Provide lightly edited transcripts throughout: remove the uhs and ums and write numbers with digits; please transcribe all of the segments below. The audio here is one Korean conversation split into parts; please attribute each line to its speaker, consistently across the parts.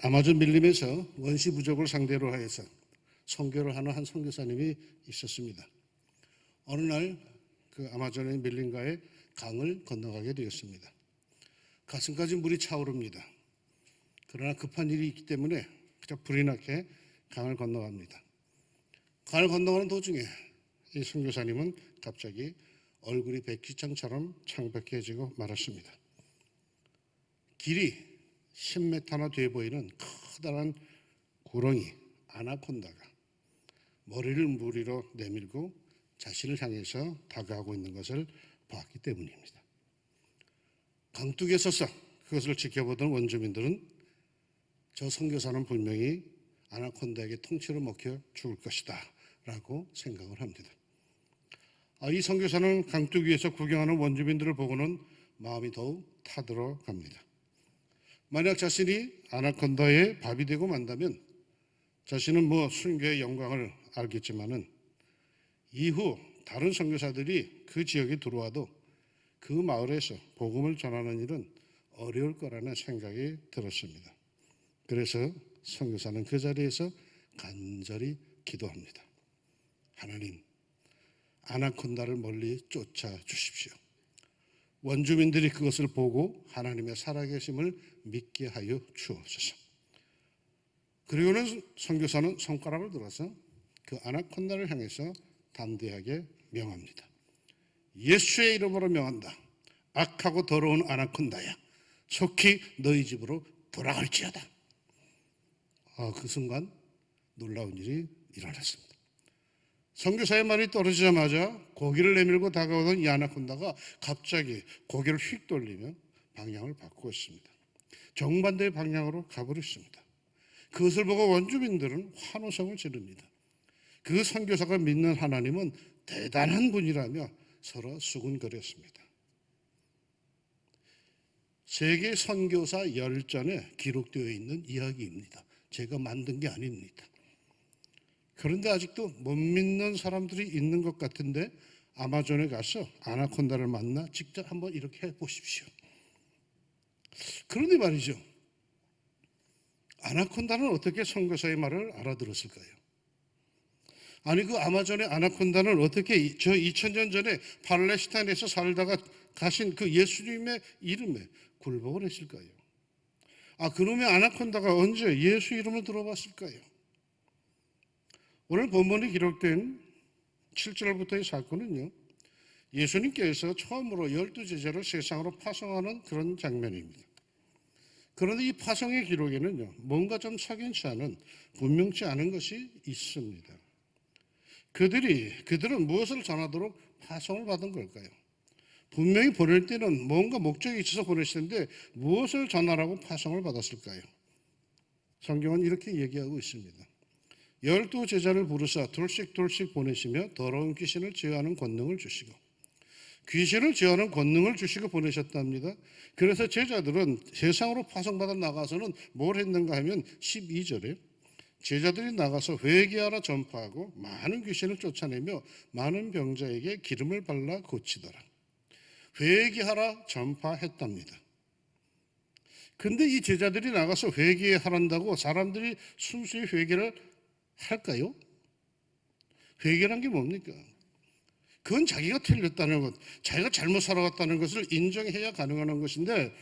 Speaker 1: 아마존 밀림에서 원시 부족을 상대로 하여서 선교를 하는 한 선교사님이 있었습니다. 어느 날 그 아마존의 밀림가에 강을 건너가게 되었습니다. 가슴까지 물이 차오릅니다. 그러나 급한 일이 있기 때문에 그저 불이 나게 강을 건너갑니다. 강을 건너가는 도중에 이 선교사님은 갑자기 얼굴이 백지장처럼 창백해지고 말았습니다. 길이 10m나 돼 보이는 커다란 구렁이 아나콘다가 머리를 물 위로 내밀고 자신을 향해서 다가오고 있는 것을 봤기 때문입니다. 강둑에 서서 그것을 지켜보던 원주민들은 저 선교사는 분명히 아나콘다에게 통째로 먹혀 죽을 것이다 라고 생각을 합니다. 이 선교사는 강둑 위에서 구경하는 원주민들을 보고는 마음이 더욱 타들어갑니다. 만약 자신이 아나콘다의 밥이 되고 만다면 자신은 순교의 영광을 알겠지만은 이후 다른 선교사들이 그 지역에 들어와도 그 마을에서 복음을 전하는 일은 어려울 거라는 생각이 들었습니다. 그래서 선교사는 그 자리에서 간절히 기도합니다. 하나님, 아나콘다를 멀리 쫓아 주십시오. 원주민들이 그것을 보고 하나님의 살아계심을 믿게 하여 주옵소서. 그리고는 선교사는 손가락을 들어서 그 아나콘다를 향해서 담대하게 명합니다. 예수의 이름으로 명한다. 악하고 더러운 아나콘다야, 속히 너희 집으로 돌아갈지어다. 그 순간 놀라운 일이 일어났습니다. 선교사의 말이 떨어지자마자 고개를 내밀고 다가오던 이 아나콘다가 갑자기 고개를 휙 돌리며 방향을 바꾸고 있습니다. 정반대의 방향으로 가버렸습니다. 그것을 보고 원주민들은 환호성을 지릅니다. 그 선교사가 믿는 하나님은 대단한 분이라며 서로 수군거렸습니다. 세계 선교사 열전에 기록되어 있는 이야기입니다. 제가 만든 게 아닙니다. 그런데 아직도 못 믿는 사람들이 있는 것 같은데 아마존에 가서 아나콘다를 만나 직접 한번 이렇게 해보십시오. 그런데 말이죠. 아나콘다는 어떻게 선교사의 말을 알아들었을까요? 아니 그 아마존의 아나콘다는 어떻게 저 2000년 전에 팔레스타인에서 살다가 가신 그 예수님의 이름에 굴복을 했을까요? 그놈의 아나콘다가 언제 예수 이름을 들어봤을까요? 오늘 본문에 기록된 7절부터의 사건은요, 예수님께서 처음으로 12제자를 세상으로 파송하는 그런 장면입니다. 그런데 이 파송의 기록에는요, 뭔가 좀 석연치 않은, 분명치 않은 것이 있습니다. 그들은 무엇을 전하도록 파송을 받은 걸까요? 분명히 보낼 때는 뭔가 목적이 있어서 보냈을 텐데 무엇을 전하라고 파송을 받았을까요? 성경은 이렇게 얘기하고 있습니다. 12제자를 부르사 둘씩 보내시며 더러운 귀신을 제어하는 권능을 주시고, 귀신을 제어하는 권능을 주시고 보내셨답니다. 그래서 제자들은 세상으로 파송받아 나가서는 뭘 했는가 하면 12절에 제자들이 나가서 회개하라 전파하고 많은 귀신을 쫓아내며 많은 병자에게 기름을 발라 고치더라. 회개하라 전파했답니다. 근데 이 제자들이 나가서 회개하란다고 사람들이 순수히 회개를 할까요? 회개란 게 뭡니까? 그건 자기가 틀렸다는 것, 자기가 잘못 살아갔다는 것을 인정해야 가능한 것인데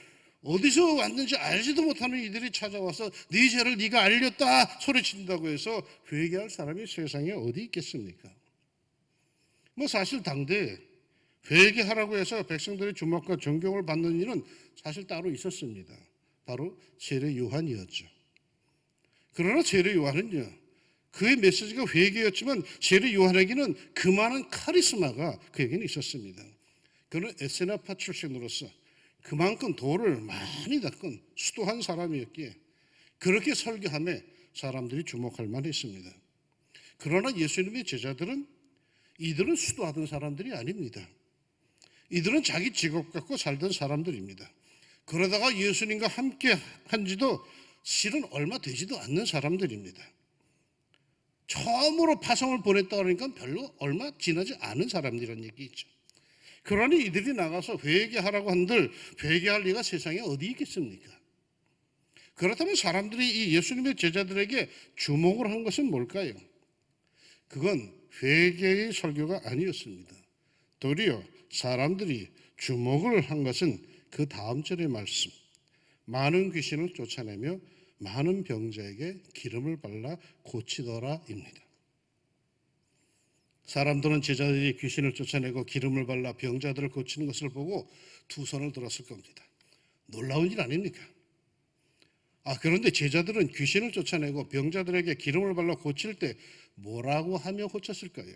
Speaker 1: 어디서 왔는지 알지도 못하는 이들이 찾아와서 네 죄를 네가 알렸다 소리친다고 해서 회개할 사람이 세상에 어디 있겠습니까? 사실 당대에 회개하라고 해서 백성들의 주목과 존경을 받는 일은 사실 따로 있었습니다. 바로 세례 요한이었죠. 그러나 세례 요한은요, 그의 메시지가 회개였지만 세례 요한에게는 그만한 카리스마가 그에게는 있었습니다. 그는 에세나파 출신으로서 그만큼 돌을 많이 닦은 수도한 사람이었기에 그렇게 설교함에 사람들이 주목할 만했습니다. 그러나 예수님의 제자들은 이들은 수도하던 사람들이 아닙니다. 이들은 자기 직업 갖고 살던 사람들입니다. 그러다가 예수님과 함께 한 지도 실은 얼마 되지도 않는 사람들입니다. 처음으로 파송을 보냈다 그러니까 별로 얼마 지나지 않은 사람들이라는 얘기죠. 그러니 이들이 나가서 회개하라고 한들 회개할 리가 세상에 어디 있겠습니까? 그렇다면 사람들이 이 예수님의 제자들에게 주목을 한 것은 뭘까요? 그건 회개의 설교가 아니었습니다. 도리어 사람들이 주목을 한 것은 그 다음 절의 말씀, 많은 귀신을 쫓아내며 많은 병자에게 기름을 발라 고치더라입니다. 사람들은 제자들이 귀신을 쫓아내고 기름을 발라 병자들을 고치는 것을 보고 두 손을 들었을 겁니다. 놀라운 일 아닙니까? 그런데 제자들은 귀신을 쫓아내고 병자들에게 기름을 발라 고칠 때 뭐라고 하며 고쳤을까요?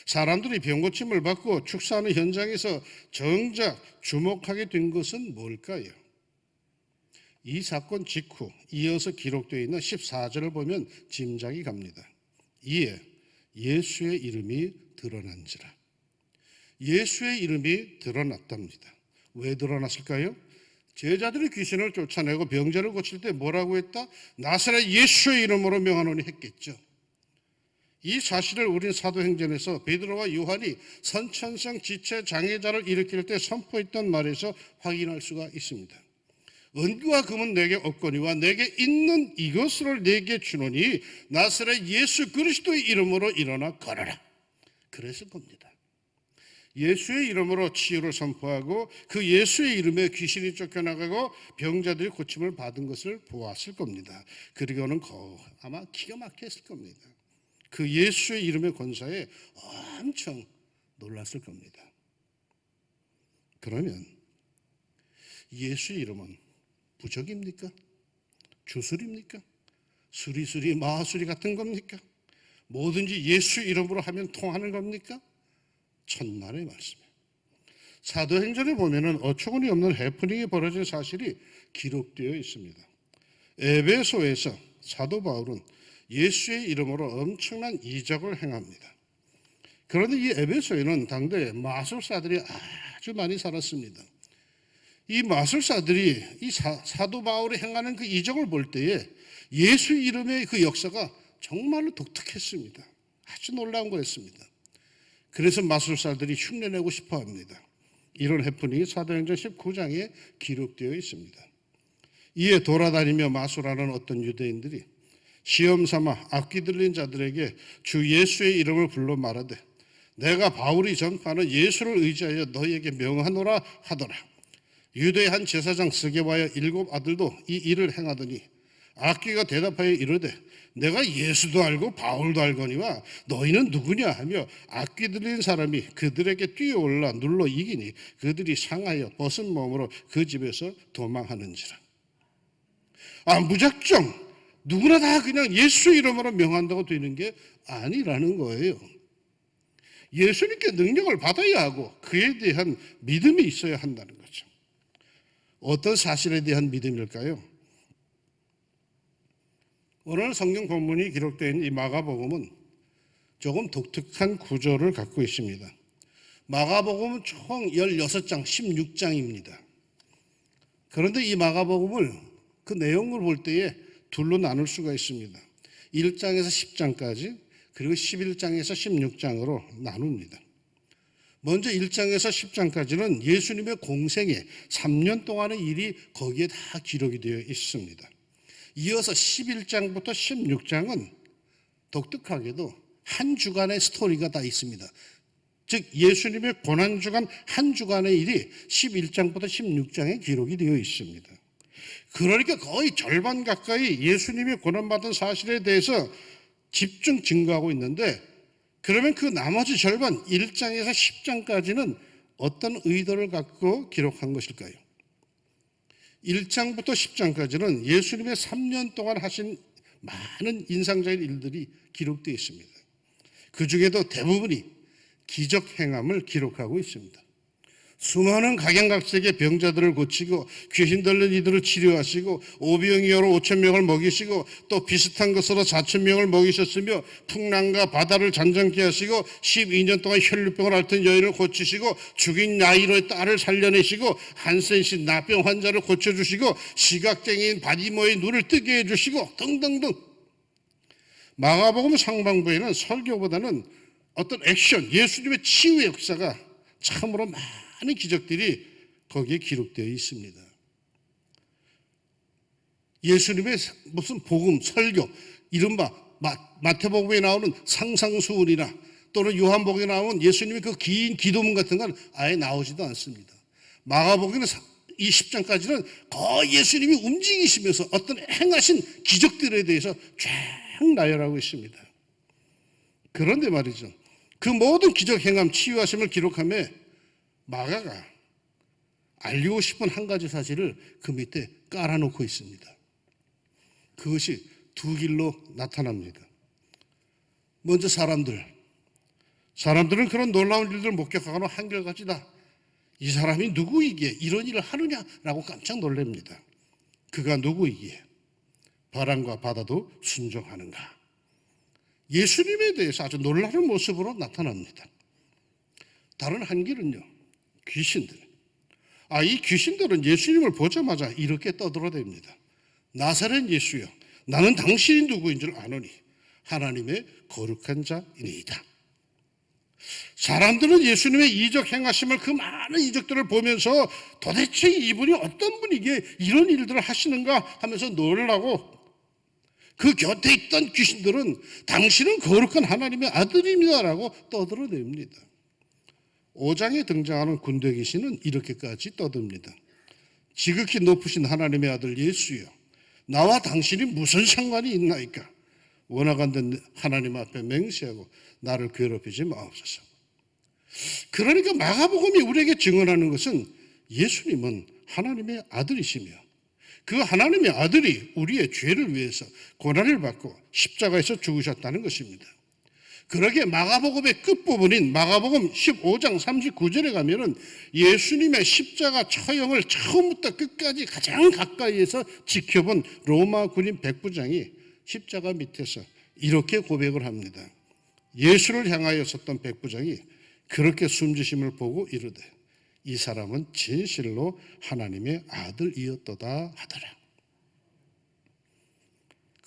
Speaker 1: 사람들이 병고침을 받고 축사하는 현장에서 정작 주목하게 된 것은 뭘까요? 이 사건 직후 이어서 기록되어 있는 14절을 보면 짐작이 갑니다. 이에 예수의 이름이 드러난지라. 예수의 이름이 드러났답니다. 왜 드러났을까요? 제자들이 귀신을 쫓아내고 병자를 고칠 때 뭐라고 했다? 나사렛 예수의 이름으로 명하노니 했겠죠. 이 사실을 우린 사도행전에서 베드로와 요한이 선천성 지체 장애자를 일으킬 때 선포했던 말에서 확인할 수가 있습니다. 은과 금은 내게 없거니와 내게 있는 이것을 내게 주노니 나사렛 예수 그리스도의 이름으로 일어나 걸어라. 그랬을 겁니다. 예수의 이름으로 치유를 선포하고 그 예수의 이름에 귀신이 쫓겨나가고 병자들이 고침을 받은 것을 보았을 겁니다. 그리고는 아마 기가 막혔을 겁니다. 그 예수의 이름의 권사에 엄청 놀랐을 겁니다. 그러면 예수의 이름은 부적입니까? 주술입니까? 수리수리 마술이 같은 겁니까? 뭐든지 예수 이름으로 하면 통하는 겁니까? 첫날의 말씀이에요. 사도행전에 보면은 어처구니 없는 해프닝이 벌어진 사실이 기록되어 있습니다. 에베소에서 사도 바울은 예수의 이름으로 엄청난 이적을 행합니다. 그런데 이 에베소에는 당대 마술사들이 아주 많이 살았습니다. 이 마술사들이 이 사도 바울이 행하는 그 이적을 볼 때에 예수 이름의 그 역사가 정말로 독특했습니다. 아주 놀라운 거였습니다. 그래서 마술사들이 흉내내고 싶어 합니다. 이런 해프닝이 사도행전 19장에 기록되어 있습니다. 이에 돌아다니며 마술하는 어떤 유대인들이 시험 삼아 악귀 들린 자들에게 주 예수의 이름을 불러 말하되 내가 바울이 전파하는 예수를 의지하여 너희에게 명하노라 하더라. 유대의 한 제사장 스게바의 7 아들도 이 일을 행하더니 악귀가 대답하여 이르되 내가 예수도 알고 바울도 알거니와 너희는 누구냐 하며 악귀 들린 사람이 그들에게 뛰어올라 눌러 이기니 그들이 상하여 벗은 몸으로 그 집에서 도망하는지라. 무작정 누구나 다 그냥 예수 이름으로 명한다고 되는 게 아니라는 거예요. 예수님께 능력을 받아야 하고 그에 대한 믿음이 있어야 한다는 거죠. 어떤 사실에 대한 믿음일까요? 오늘 성경 본문이 기록되어 있는 이 마가복음은 조금 독특한 구조를 갖고 있습니다. 마가복음은 총 16장, 16장입니다. 그런데 이 마가복음을 그 내용을 볼 때에 둘로 나눌 수가 있습니다. 1장에서 10장까지 그리고 11장에서 16장으로 나눕니다. 먼저 1장에서 10장까지는 예수님의 공생애 3년 동안의 일이 거기에 다 기록이 되어 있습니다. 이어서 11장부터 16장은 독특하게도 한 주간의 스토리가 다 있습니다. 즉 예수님의 고난주간 한 주간의 일이 11장부터 16장에 기록이 되어 있습니다. 그러니까 거의 절반 가까이 예수님이 고난받은 사실에 대해서 집중 증거하고 있는데 그러면 그 나머지 절반 1장에서 10장까지는 어떤 의도를 갖고 기록한 것일까요? 1장부터 10장까지는 예수님의 3년 동안 하신 많은 인상적인 일들이 기록되어 있습니다. 그 중에도 대부분이 기적 행함을 기록하고 있습니다. 수많은 각양각색의 병자들을 고치고 귀신 들린 이들을 치료하시고 오병이어로 5,000명을 먹이시고 또 비슷한 것으로 4,000명을 먹이셨으며 풍랑과 바다를 잔잔케 하시고 12년 동안 혈류병을 앓던 여인을 고치시고 죽인 야이로의 딸을 살려내시고 한센신 나병 환자를 고쳐주시고 시각장애인 바디모의 눈을 뜨게 해주시고 등등등. 마가복음 상반부에는 설교보다는 어떤 액션, 예수님의 치유의 역사가 참으로 많은 기적들이 거기에 기록되어 있습니다. 예수님의 무슨 복음, 설교, 이른바 마태복음에 나오는 상상수훈이나 또는 요한복음에 나오는 예수님의 그 긴 기도문 같은 건 아예 나오지도 않습니다. 마가복음에는 이 10장까지는 거의 예수님이 움직이시면서 어떤 행하신 기적들에 대해서 쫙 나열하고 있습니다. 그런데 말이죠. 그 모든 기적 행함, 치유하심을 기록하며 마가가 알리고 싶은 한 가지 사실을 그 밑에 깔아놓고 있습니다. 그것이 두 길로 나타납니다. 먼저 사람들은 그런 놀라운 일들을 목격하거나 한결같이다. 이 사람이 누구이기에 이런 일을 하느냐라고 깜짝 놀랍니다. 그가 누구이기에 바람과 바다도 순종하는가. 예수님에 대해서 아주 놀라운 모습으로 나타납니다. 다른 한 길은요, 귀신들. 이 귀신들은 예수님을 보자마자 이렇게 떠들어댑니다. 나사렛 예수여, 나는 당신이 누구인 줄 아노니 하나님의 거룩한 자이니이다. 사람들은 예수님의 이적 행하심을, 그 많은 이적들을 보면서 도대체 이분이 어떤 분이기에 이런 일들을 하시는가 하면서 놀라고, 그 곁에 있던 귀신들은 당신은 거룩한 하나님의 아들입니다라고 떠들어냅니다. 5장에 등장하는 군대 귀신은 이렇게까지 떠듭니다. 지극히 높으신 하나님의 아들 예수여, 나와 당신이 무슨 상관이 있나이까? 원하건대 하나님 앞에 맹세하고 나를 괴롭히지 마옵소서. 그러니까 마가복음이 우리에게 증언하는 것은 예수님은 하나님의 아들이시며 그 하나님의 아들이 우리의 죄를 위해서 고난을 받고 십자가에서 죽으셨다는 것입니다. 그러게 마가복음의 끝부분인 마가복음 15장 39절에 가면은 예수님의 십자가 처형을 처음부터 끝까지 가장 가까이에서 지켜본 로마 군인 백부장이 십자가 밑에서 이렇게 고백을 합니다. 예수를 향하여 섰던 백부장이 그렇게 숨지심을 보고 이르되 이 사람은 진실로 하나님의 아들이었도다 하더라.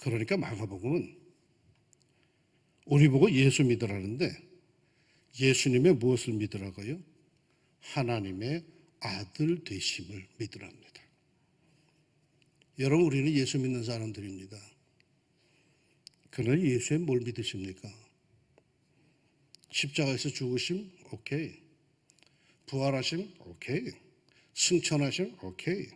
Speaker 1: 그러니까 마가복음은 우리 보고 예수 믿으라는데 예수님의 무엇을 믿으라고요? 하나님의 아들 되심을 믿으랍니다. 여러분, 우리는 예수 믿는 사람들입니다. 그러나 예수의 뭘 믿으십니까? 십자가에서 죽으심? 오케이. 부활하심? 오케이. 승천하심? 오케이.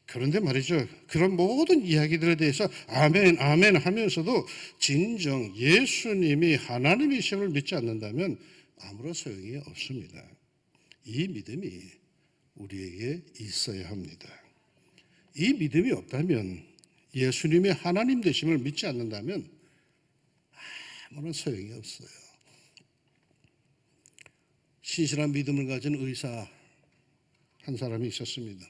Speaker 1: 그런데 말이죠, 그런 모든 이야기들에 대해서 아멘 아멘 하면서도 진정 예수님이 하나님이심을 믿지 않는다면 아무런 소용이 없습니다. 이 믿음이 우리에게 있어야 합니다. 이 믿음이 없다면, 예수님의 하나님 되심을 믿지 않는다면 아무런 소용이 없어요. 신실한 믿음을 가진 의사 한 사람이 있었습니다.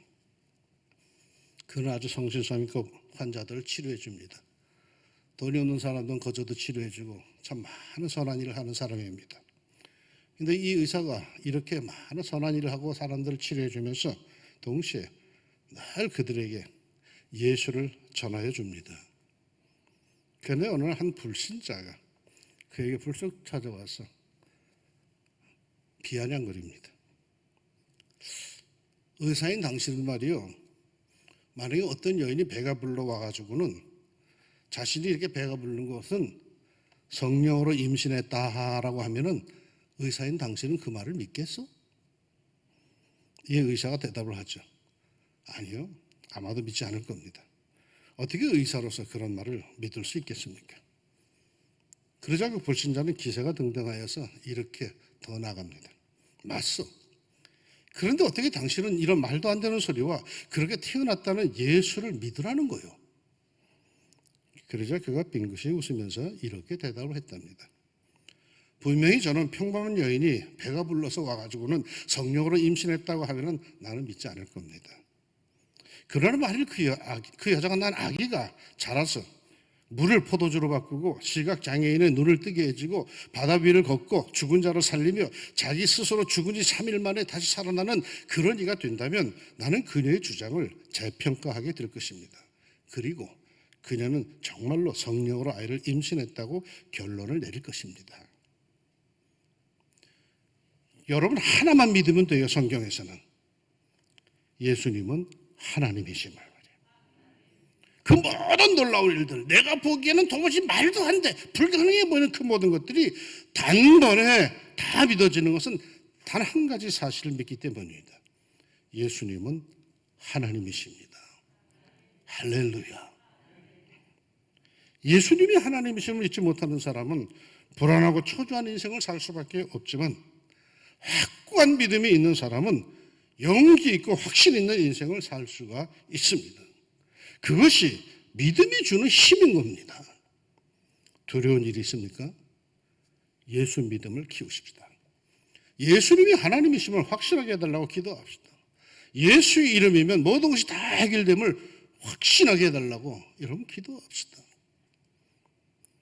Speaker 1: 그는 아주 성실성의껏 환자들을 치료해 줍니다. 돈이 없는 사람들은 거저도 치료해 주고 참 많은 선한 일을 하는 사람입니다. 그런데 이 의사가 이렇게 많은 선한 일을 하고 사람들을 치료해 주면서 동시에 늘 그들에게 예수를 전하여 줍니다. 그런데 어느 날 한 불신자가 그에게 불쑥 찾아와서 비아냥거립니다. 의사인 당신은 말이요, 만약에 어떤 여인이 배가 불러 와가지고는 자신이 이렇게 배가 부르는 것은 성령으로 임신했다라고 하면은 의사인 당신은 그 말을 믿겠어? 이 의사가 대답을 하죠. 아니요, 아마도 믿지 않을 겁니다. 어떻게 의사로서 그런 말을 믿을 수 있겠습니까? 그러자 그 불신자는 기세가 등등하여서 이렇게 더 나갑니다. 맞소. 그런데 어떻게 당신은 이런 말도 안 되는 소리와 그렇게 태어났다는 예수를 믿으라는 거요? 그러자 그가 빙긋이 웃으면서 이렇게 대답을 했답니다. 분명히 저는 평범한 여인이 배가 불러서 와가지고는 성령으로 임신했다고 하면은 나는 믿지 않을 겁니다. 그러나 만일 그 여자가 난 아기가 자라서 물을 포도주로 바꾸고 시각장애인의 눈을 뜨게 해주고 바다 위를 걷고 죽은 자를 살리며 자기 스스로 죽은 지 3일 만에 다시 살아나는 그런 이가 된다면 나는 그녀의 주장을 재평가하게 될 것입니다. 그리고 그녀는 정말로 성령으로 아이를 임신했다고 결론을 내릴 것입니다. 여러분, 하나만 믿으면 돼요. 성경에서는 예수님은 하나님이심을. 그 모든 놀라운 일들, 내가 보기에는 도무지 말도 안 돼, 불가능해 보이는 그 모든 것들이 단번에 다 믿어지는 것은 단 한 가지 사실을 믿기 때문입니다. 예수님은 하나님이십니다. 할렐루야. 예수님이 하나님이심을 믿지 못하는 사람은 불안하고 초조한 인생을 살 수밖에 없지만, 확고한 믿음이 있는 사람은 용기 있고 확신 있는 인생을 살 수가 있습니다. 그것이 믿음이 주는 힘인 겁니다. 두려운 일이 있습니까? 예수 믿음을 키우십시다. 예수님이 하나님이심을 확실하게 해달라고 기도합시다. 예수의 이름이면 모든 것이 다 해결됨을 확신하게 해달라고 여러분 기도합시다.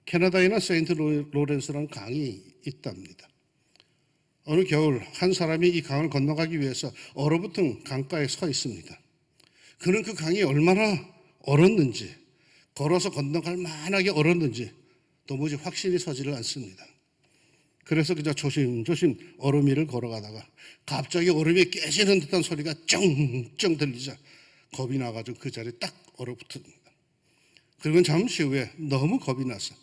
Speaker 1: 캐나다에는 세인트 로렌스라는 강이 있답니다. 어느 겨울 한 사람이 이 강을 건너가기 위해서 얼어붙은 강가에 서 있습니다. 그는 그 강이 얼마나 얼었는지, 걸어서 건너갈 만하게 얼었는지 도무지 확신이 서지를 않습니다. 그래서 그저 조심조심 얼음 위를 걸어가다가 갑자기 얼음이 깨지는 듯한 소리가 쩡쩡 들리자 겁이 나가지고 그 자리에 딱 얼어붙습니다. 그리고 잠시 후에 너무 겁이 나서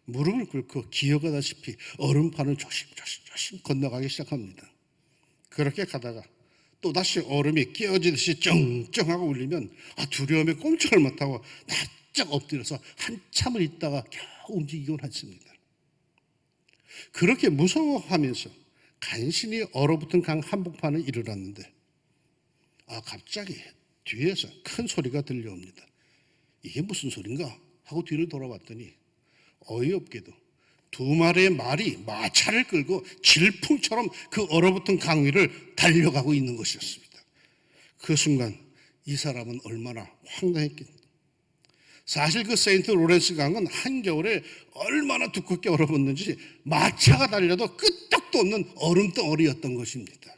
Speaker 1: 무릎을 꿇고 기어가다시피 얼음판을 조심 건너가기 시작합니다. 그렇게 가다가 또다시 얼음이 깨어지듯이 쩡쩡하고 울리면 두려움에 꼼짝을 못하고 납작 엎드려서 한참을 있다가 겨우 움직이곤 했습니다. 그렇게 무서워하면서 간신히 얼어붙은 강 한복판에 이르렀는데 갑자기 뒤에서 큰 소리가 들려옵니다. 이게 무슨 소린가 하고 뒤를 돌아봤더니 어이없게도 두 마리의 말이 마차를 끌고 질풍처럼 그 얼어붙은 강 위를 달려가고 있는 것이었습니다. 그 순간 이 사람은 얼마나 황당했겠는가. 사실 그 세인트 로렌스 강은 한겨울에 얼마나 두껍게 얼어붙는지 마차가 달려도 끄떡도 없는 얼음덩어리였던 것입니다.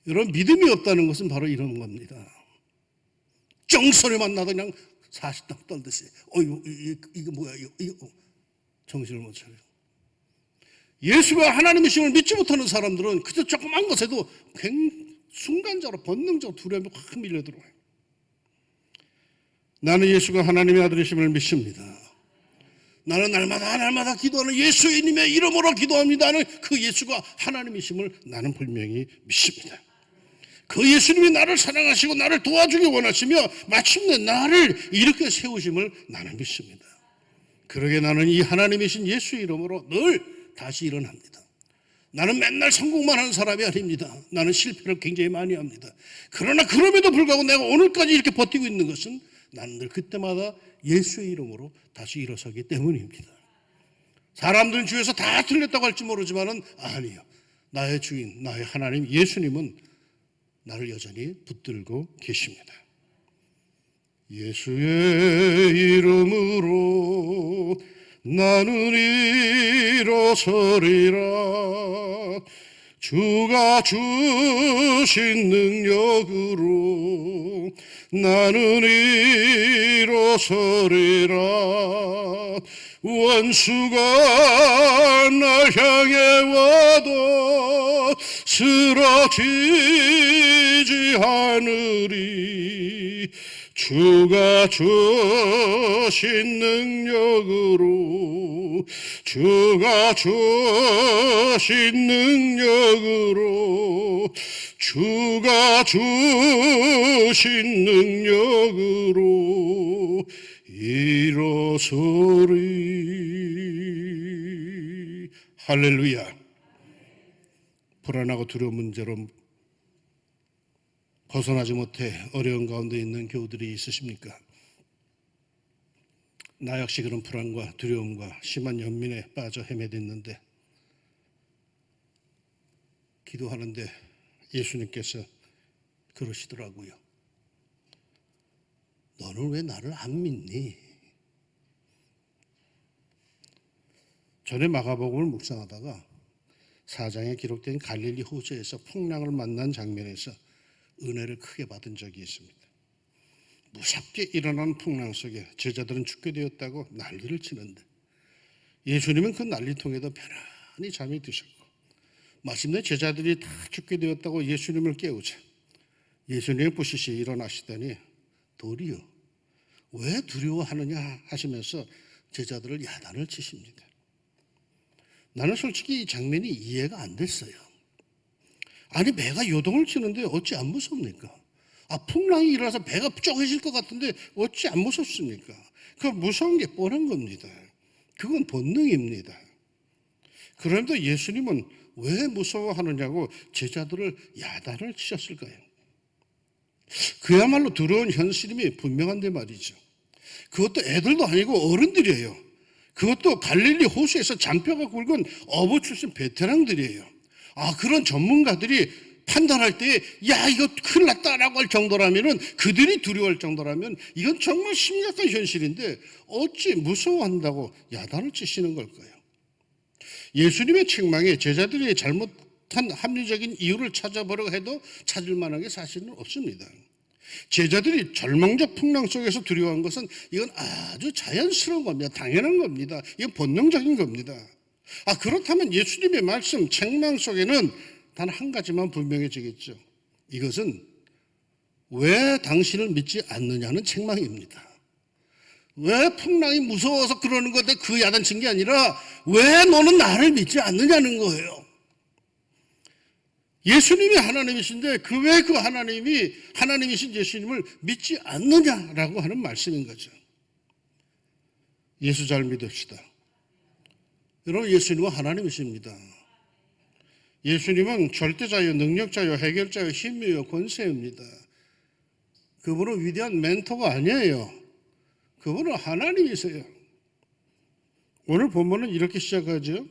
Speaker 1: 여러분, 믿음이 없다는 것은 바로 이런 겁니다. 쩡소리만 나도 그냥 사시땅 떨듯이 이거 뭐야 이거 정신을 못 차려요. 예수가 하나님이심을 믿지 못하는 사람들은 그저 조그만 것에도 순간적으로 본능적으로 두려움이 확 밀려들어와요. 나는 예수가 하나님의 아들이심을 믿습니다. 나는 날마다 기도하는 예수님의 이름으로 기도합니다는 그 예수가 하나님이심을 나는 분명히 믿습니다. 그 예수님이 나를 사랑하시고 나를 도와주기 원하시며 마침내 나를 이렇게 세우심을 나는 믿습니다. 그러게 나는 이 하나님이신 예수의 이름으로 늘 다시 일어납니다. 나는 맨날 성공만 하는 사람이 아닙니다. 나는 실패를 굉장히 많이 합니다. 그러나 그럼에도 불구하고 내가 오늘까지 이렇게 버티고 있는 것은 나는 늘 그때마다 예수의 이름으로 다시 일어서기 때문입니다. 사람들은 주위에서 다 틀렸다고 할지 모르지만은 아니요. 나의 주인, 나의 하나님 예수님은 나를 여전히 붙들고 계십니다. 예수의 이름으로 나는 일어서리라. 주가 주신 능력으로 나는 일어서리라. 원수가 날 향해 와도 쓰러지지 않으리. 주가 주신 능력으로 주가 주신 능력으로 주가 주신 능력으로 일어서리. 할렐루야. 불안하고 두려운 문제로 벗어나지 못해 어려운 가운데 있는 교우들이 있으십니까? 나 역시 그런 불안과 두려움과 심한 연민에 빠져 헤매고 있는데, 기도하는데 예수님께서 그러시더라고요. 너는 왜 나를 안 믿니? 전에 마가복음을 묵상하다가 4장에 기록된 갈릴리 호수에서 풍랑을 만난 장면에서 은혜를 크게 받은 적이 있습니다. 무섭게 일어난 풍랑 속에 제자들은 죽게 되었다고 난리를 치는데 예수님은 그 난리통에도 편안히 잠이 드셨고, 마침내 제자들이 다 죽게 되었다고 예수님을 깨우자 예수님의 부시시 일어나시더니 도리어 왜 두려워하느냐 하시면서 제자들을 야단을 치십니다. 나는 솔직히 이 장면이 이해가 안 됐어요. 아니 배가 요동을 치는데 어찌 안 무섭니까? 풍랑이 일어나서 배가 쪼개질 것 같은데 어찌 안 무섭습니까? 그 무서운 게 뻔한 겁니다. 그건 본능입니다. 그런데 예수님은 왜 무서워하느냐고 제자들을 야단을 치셨을까요? 그야말로 두려운 현실임이 분명한데 말이죠. 그것도 애들도 아니고 어른들이에요. 그것도 갈릴리 호수에서 잔뼈가 굵은 어부 출신 베테랑들이에요. 그런 전문가들이 판단할 때, 야, 이거 큰일 났다라고 할 정도라면은, 그들이 두려워할 정도라면, 이건 정말 심각한 현실인데, 어찌 무서워한다고 야단을 치시는 걸까요? 예수님의 책망에 제자들이 잘못한 합리적인 이유를 찾아보려고 해도 찾을 만한 게 사실은 없습니다. 제자들이 절망적 풍랑 속에서 두려워한 것은 이건 아주 자연스러운 겁니다. 당연한 겁니다. 이건 본능적인 겁니다. 그렇다면 예수님의 말씀, 책망 속에는 단 한 가지만 분명해지겠죠. 이것은 왜 당신을 믿지 않느냐는 책망입니다. 왜 풍랑이 무서워서 그러는 건데 그 야단친 게 아니라 왜 너는 나를 믿지 않느냐는 거예요. 예수님이 하나님이신데 왜 그 하나님이 하나님이신 예수님을 믿지 않느냐라고 하는 말씀인 거죠. 예수 잘 믿읍시다. 여러분, 예수님은 하나님이십니다. 예수님은 절대자요, 능력자요, 해결자요, 힘이요, 권세입니다. 그분은 위대한 멘토가 아니에요. 그분은 하나님이세요. 오늘 본문은 이렇게 시작하죠.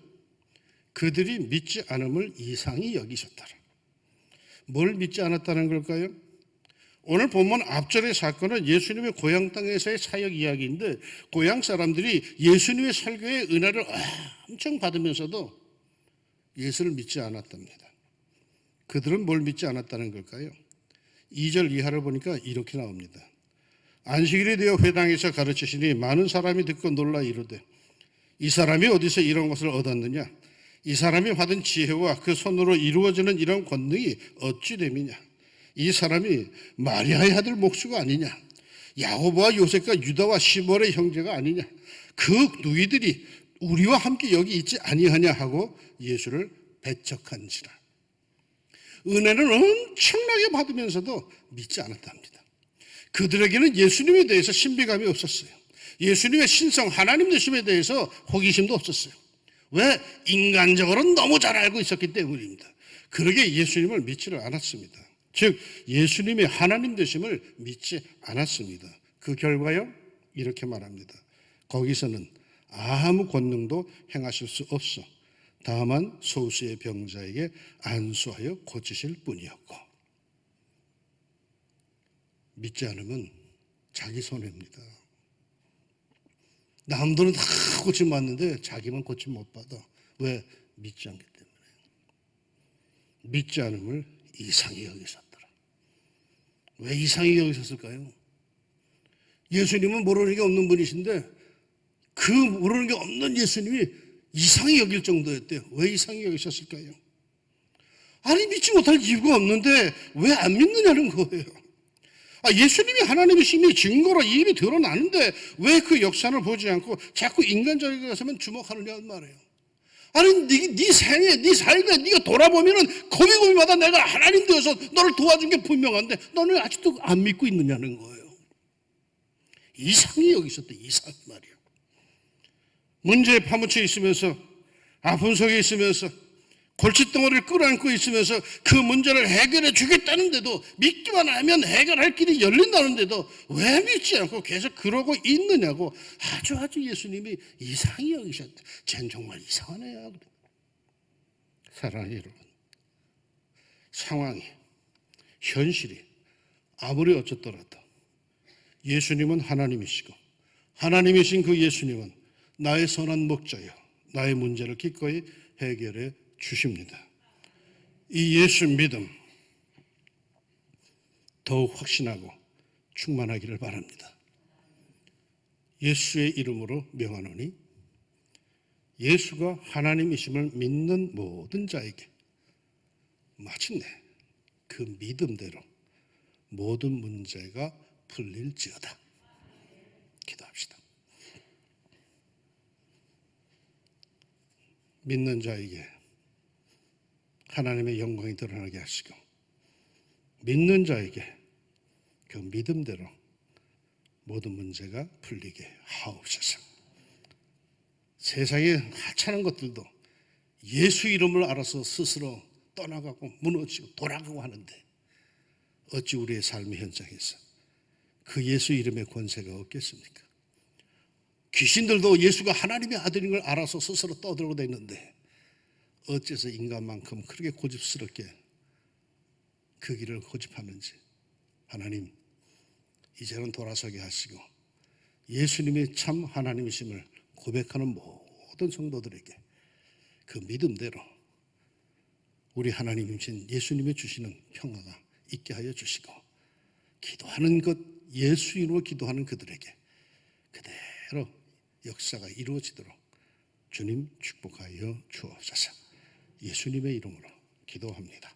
Speaker 1: 그들이 믿지 않음을 이상히 여기셨더라. 뭘 믿지 않았다는 걸까요? 오늘 본문 앞절의 사건은 예수님의 고향 땅에서의 사역 이야기인데, 고향 사람들이 예수님의 설교의 은혜를 엄청 받으면서도 예수를 믿지 않았답니다. 그들은 뭘 믿지 않았다는 걸까요? 2절 이하를 보니까 이렇게 나옵니다. 안식일이 되어 회당에서 가르치시니 많은 사람이 듣고 놀라 이르되 이 사람이 어디서 이런 것을 얻었느냐? 이 사람이 받은 지혜와 그 손으로 이루어지는 이런 권능이 어찌 됨이냐? 이 사람이 마리아의 아들 목수가 아니냐? 야고보와 요셉과 유다와 시몬의 형제가 아니냐? 그 누이들이 우리와 함께 여기 있지 아니하냐 하고 예수를 배척한지라. 은혜는 엄청나게 받으면서도 믿지 않았답니다. 그들에게는 예수님에 대해서 신비감이 없었어요. 예수님의 신성 하나님 되심에 대해서 호기심도 없었어요. 왜? 인간적으로 너무 잘 알고 있었기 때문입니다. 그러게 예수님을 믿지를 않았습니다. 즉 예수님의 하나님 되심을 믿지 않았습니다. 그 결과요? 이렇게 말합니다. 거기서는 아무 권능도 행하실 수 없어 다만 소수의 병자에게 안수하여 고치실 뿐이었고. 믿지 않으면 자기 손해입니다. 남들은 다 고침 받는데 자기만 고침 못 받아. 왜? 믿지 않기 때문에. 믿지 않음을 이상히 여기셨더라. 왜 이상히 여기셨을까요? 예수님은 모르는 게 없는 분이신데 그 모르는 게 없는 예수님이 이상히 여길 정도였대요. 왜 이상히 여기셨을까요? 아니 믿지 못할 이유가 없는데 왜 안 믿느냐는 거예요. 예수님이 하나님이심이 증거로 이미 드러나는데 왜 그 역사를 보지 않고 자꾸 인간적인 것에만 주목하느냐는 말이에요. 아니 네 생에 네 삶에 네가 돌아보면은 고비고비마다 내가 하나님 되어서 너를 도와준 게 분명한데 너는 아직도 안 믿고 있느냐는 거예요. 이상히 여기셨대. 이상 말이야. 문제에 파묻혀 있으면서 아픔 속에 있으면서 골칫덩어리를 끌어안고 있으면서 그 문제를 해결해 주겠다는데도 믿기만 하면 해결할 길이 열린다는데도 왜 믿지 않고 계속 그러고 있느냐고 아주 예수님이 이상히 여기셨대. 쟨 정말 이상한 애야. 사랑하는 여러분, 상황이 현실이 아무리 어쩌더라도 예수님은 하나님이시고 하나님이신 그 예수님은 나의 선한 목자여 나의 문제를 기꺼이 해결해 주십니다. 이 예수 믿음 더욱 확신하고 충만하기를 바랍니다. 예수의 이름으로 명하노니 예수가 하나님이심을 믿는 모든 자에게 마침내 그 믿음대로 모든 문제가 풀릴지어다. 믿는 자에게 하나님의 영광이 드러나게 하시고 믿는 자에게 그 믿음대로 모든 문제가 풀리게 하옵소서. 세상에 하찮은 것들도 예수 이름을 알아서 스스로 떠나가고 무너지고 돌아가고 하는데 어찌 우리의 삶의 현장에서 그 예수 이름의 권세가 없겠습니까? 귀신들도 예수가 하나님의 아들인 걸 알아서 스스로 떠들고 다니는데 어째서 인간만큼 그렇게 고집스럽게 그 길을 고집하는지 하나님 이제는 돌아서게 하시고 예수님의 참 하나님이심을 고백하는 모든 성도들에게 그 믿음대로 우리 하나님이신 예수님이 주시는 평화가 있게 하여 주시고 기도하는 것 예수 이름으로 기도하는 그들에게 그대로 역사가 이루어지도록 주님 축복하여 주옵소서. 예수님의 이름으로 기도합니다.